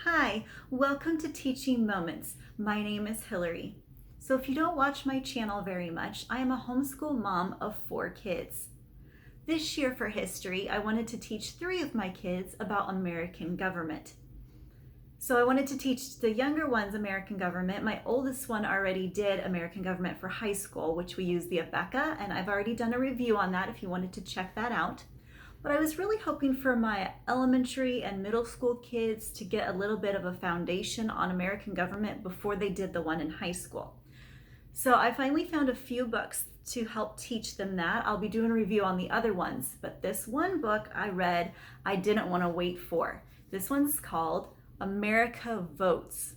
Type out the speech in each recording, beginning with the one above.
Hi, welcome to Teaching Moments. My name is Hillary. So if you don't watch my channel very much, I am a homeschool mom of 4 kids. This year for history, I wanted to teach 3 of my kids about American government. So I wanted to teach the younger ones American government. My oldest one already did American government for high school, which we use the Abeka, and I've already done a review on that if you wanted to check that out. But I was really hoping for my elementary and middle school kids to get a little bit of a foundation on American government before they did the one in high school. So I finally found a few books to help teach them that. I'll be doing a review on the other ones, but this one book I read, I didn't want to wait for. This one's called America Votes.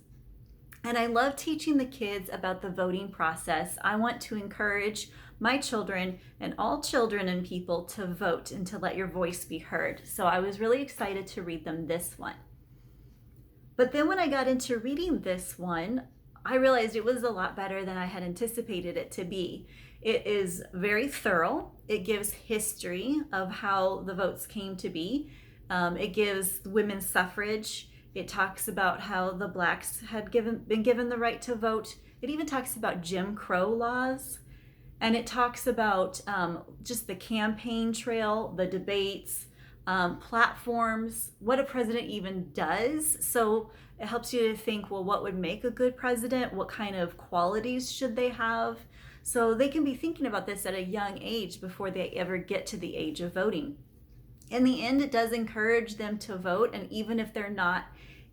And I love teaching the kids about the voting process. I want to encourage my children and all children and people to vote and to let your voice be heard. So I was really excited to read them this one. But then when I got into reading this one, I realized it was a lot better than I had anticipated it to be. It is very thorough. It gives history of how the votes came to be. It gives women's suffrage. It talks about how the blacks had been given the right to vote. It even talks about Jim Crow laws. And it talks about just the campaign trail, the debates, platforms, what a president even does. So it helps you to think, well, what would make a good president? What kind of qualities should they have? So they can be thinking about this at a young age before they ever get to the age of voting. In the end, it does encourage them to vote, and even if they're not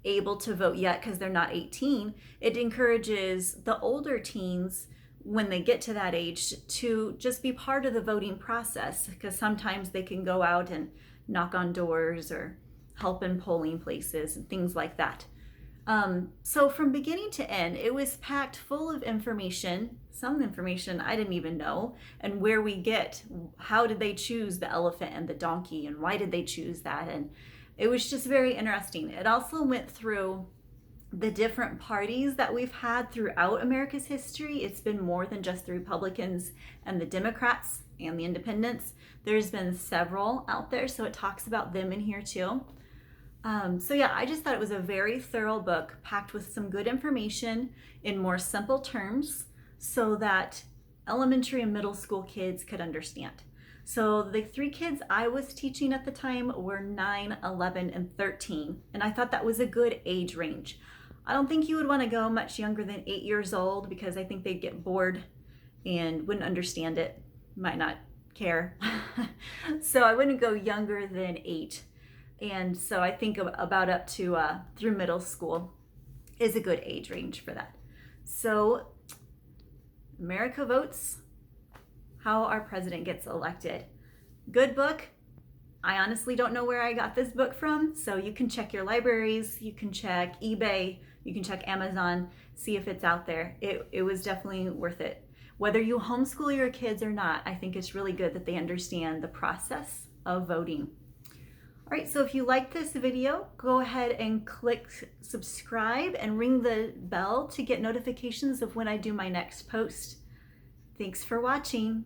able to vote yet because they're not 18, it encourages the older teens when they get to that age to just be part of the voting process, because sometimes they can go out and knock on doors or help in polling places and things like that. So from beginning to end, it was packed full of information, some information I didn't even know, and where we get, how did they choose the elephant and the donkey, and why did they choose that? And it was just very interesting. It also went through the different parties that we've had throughout America's history. It's been more than just the Republicans and the Democrats and the Independents. There's been several out there, so it talks about them in here too. So yeah, I just thought it was a very thorough book packed with some good information in more simple terms so that elementary and middle school kids could understand. So the 3 kids I was teaching at the time were 9, 11, and 13, and I thought that was a good age range. I don't think you would want to go much younger than 8 years old because I think they'd get bored and wouldn't understand it, might not care. So I wouldn't go younger than 8. And so I think about up to through middle school is a good age range for that. So America Votes, how our president gets elected. Good book. I honestly don't know where I got this book from, so you can check your libraries, you can check eBay, you can check Amazon, see if it's out there. It was definitely worth it. Whether you homeschool your kids or not, I think it's really good that they understand the process of voting. All right, so if you like this video, go ahead and click subscribe and ring the bell to get notifications of when I do my next post. Thanks for watching.